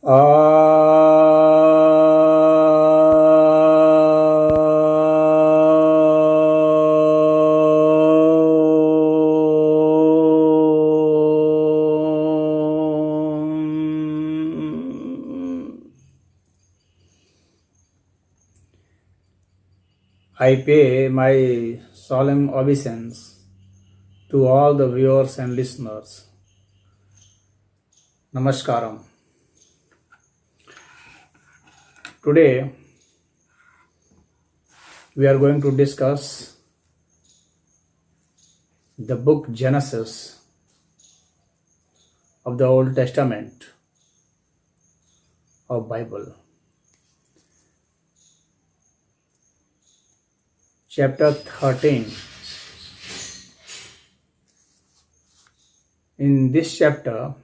I pay my solemn obeisance to all the viewers and listeners. Namaskaram. Today we are going to discuss the book Genesis of the Old Testament of Bible. Chapter 13. In this chapter,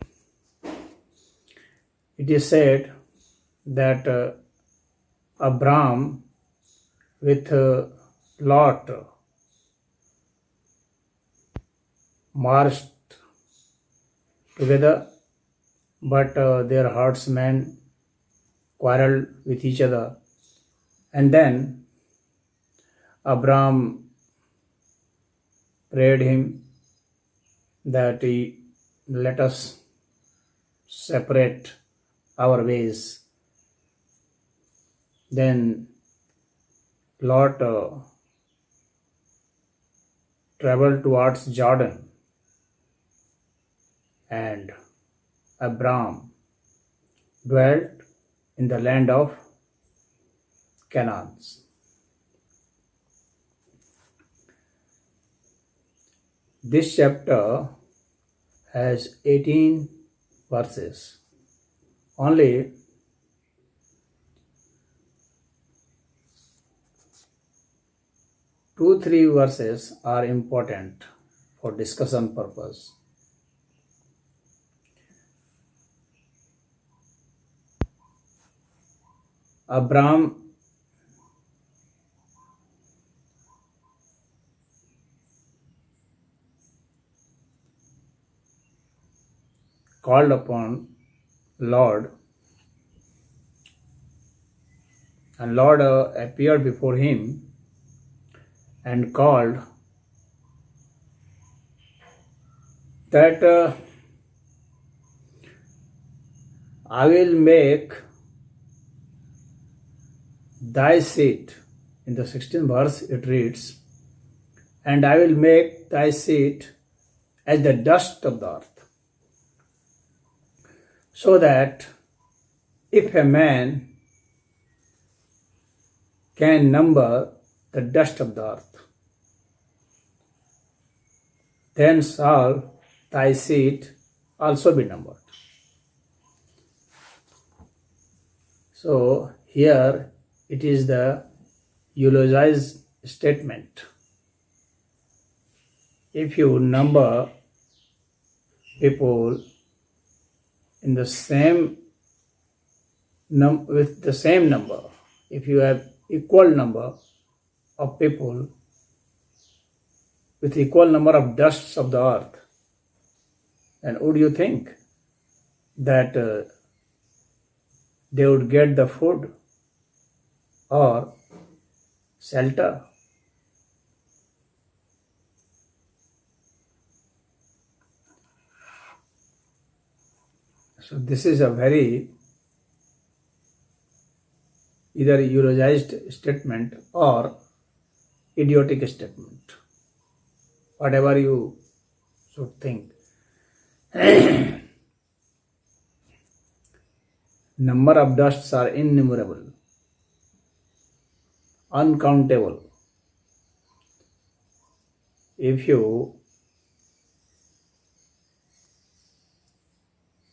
it is said that Abraham with Lot marched together, but their herdsmen quarreled with each other, and then Abraham prayed him that he let us separate our ways. Then Lot traveled towards Jordan, and Abraham dwelt in the land of Canaan. This chapter has 18 verses. Only 2-3 verses are important for discussion purpose. Abraham called upon Lord, and Lord appeared before him and called that I will make thy seat. In the 16th verse it reads, and I will make thy seat as the dust of the earth, so that if a man can number the dust of the earth, then shall thy seed also be numbered. So here it is the eulogized statement. If you number people in the same with the same number, if you have equal number of people with equal number of dusts of the earth, then would you think that they would get the food or shelter? So this is a very either eulogized statement or idiotic statement, whatever you should think. Number of dusts are innumerable, uncountable. If you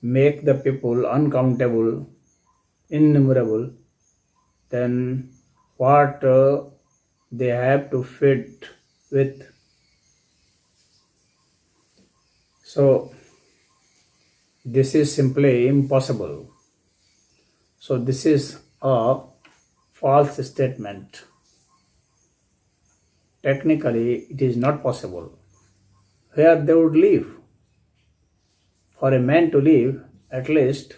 make the people uncountable, innumerable, then what they have to feed with. So this is simply impossible. So this is a false statement. Technically it is not possible. Where they would live? For a man to live, at least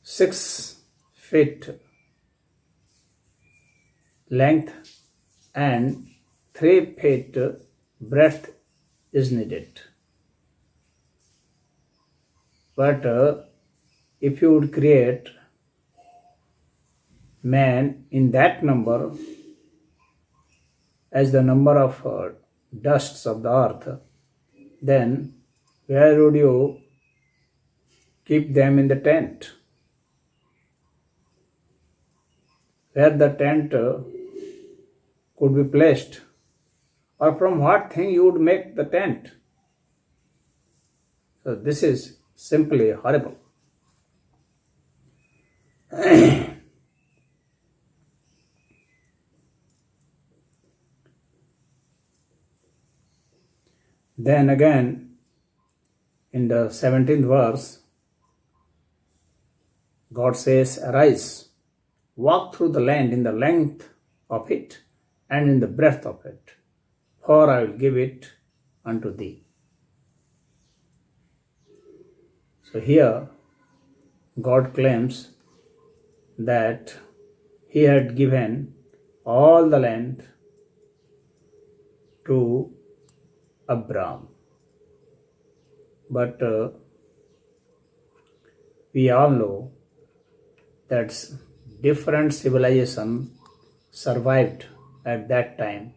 6 feet length and 3 feet breadth is needed. But if you would create man in that number as the number of dusts of the earth, then where would you keep them in the tent? Where the tent could be placed? Or from what thing you would make the tent? So this is simply horrible. Then again, in the 17th verse, God says, "Arise, walk through the land in the length of it and in the breadth of it, for I will give it unto thee." So here, God claims that He had given all the land to Abraham. But we all know that different civilization survived at that time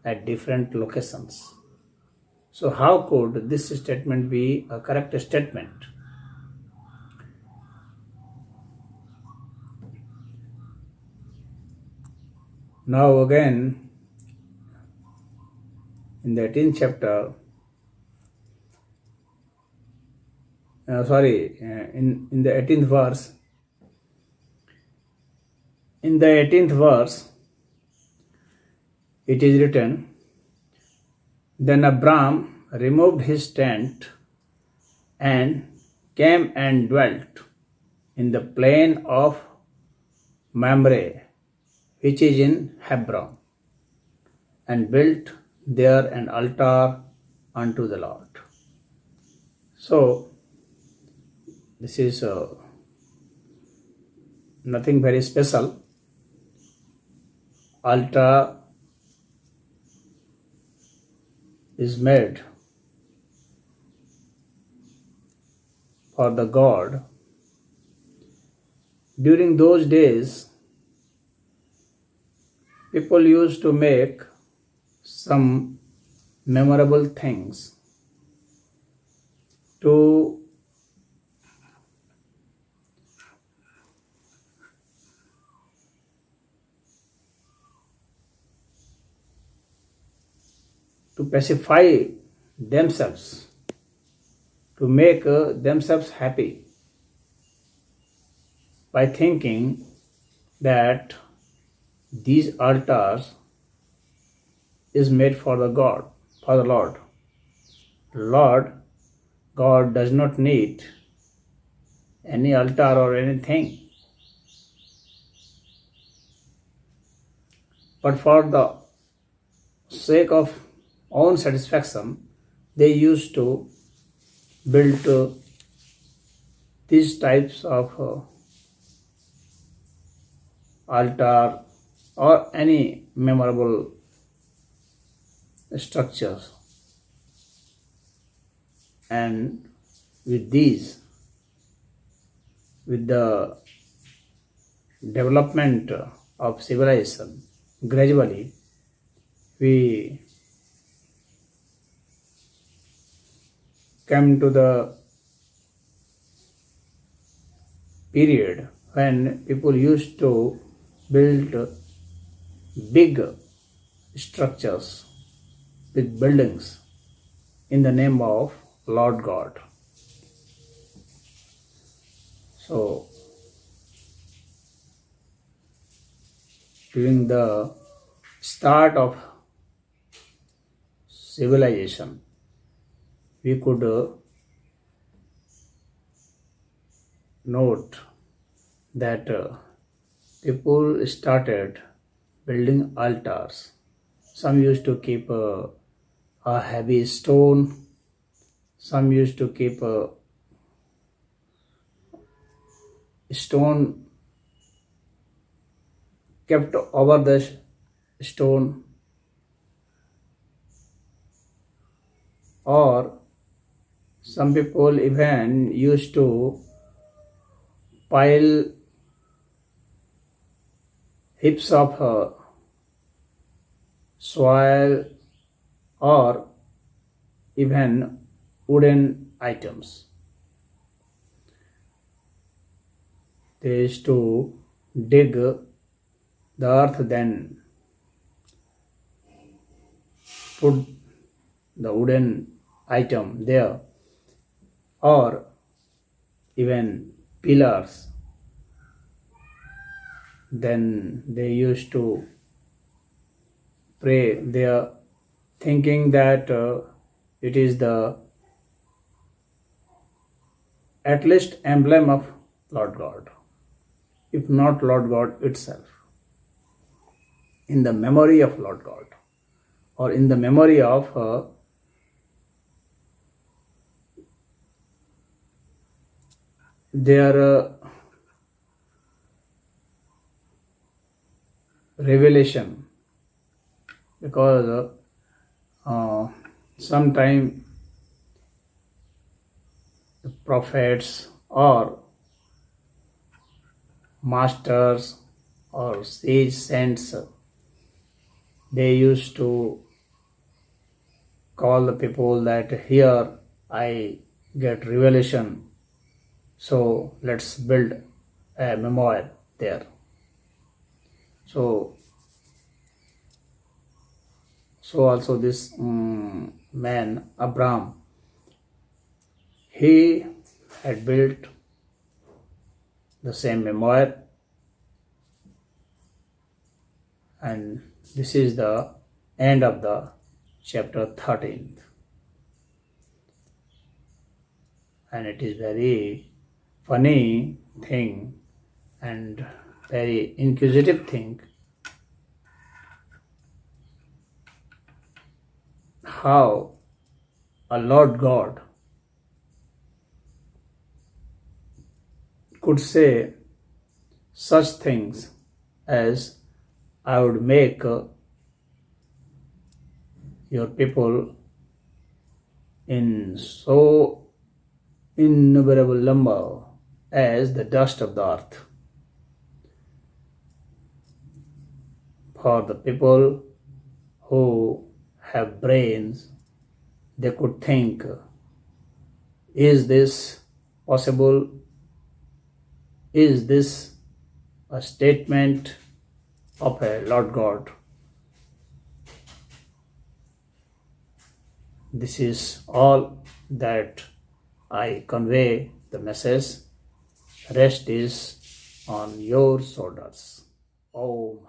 at different locations. So how could this statement be a correct statement? Now again, in the 18th chapter, in the 18th verse, it is written, "Then Abram removed his tent and came and dwelt in the plain of Mamre, which is in Hebron, and built there an altar unto the Lord." So, this is nothing very special. Altar is made for the God. During those days, people used to make some memorable things to pacify themselves, to make themselves happy by thinking that these altars is made for the God, for the Lord. God does not need any altar or anything. But for the sake of own satisfaction, they used to build these types of altar or any memorable structures. And with the development of civilization, gradually we came to the period when people used to build big structures, big buildings in the name of Lord God. So, during the start of civilization, we could note that people started building altars. Some used to keep a heavy stone, some used to keep stone kept over the stone, or some people even used to pile heaps of soil or even wooden items. They used to dig the earth, then put the wooden item there, or even pillars. Then they used to pray there, thinking that it is the at least emblem of Lord God, if not Lord God itself, in the memory of Lord God, or in the memory of their revelation, because sometime the prophets or masters or sage saints, they used to call the people that here I get revelation, so let's build a memorial there. So also this man Abraham, he had built the same memorial, and this is the end of the chapter 13th. And it is very funny thing and very inquisitive thing how a Lord God could say such things as, I would make your people in so innumerable number as the dust of the earth. For the people who have brains, they could think, is this possible? Is this a statement of a Lord God? This is all that I convey the message. Rest is on your shoulders. Om.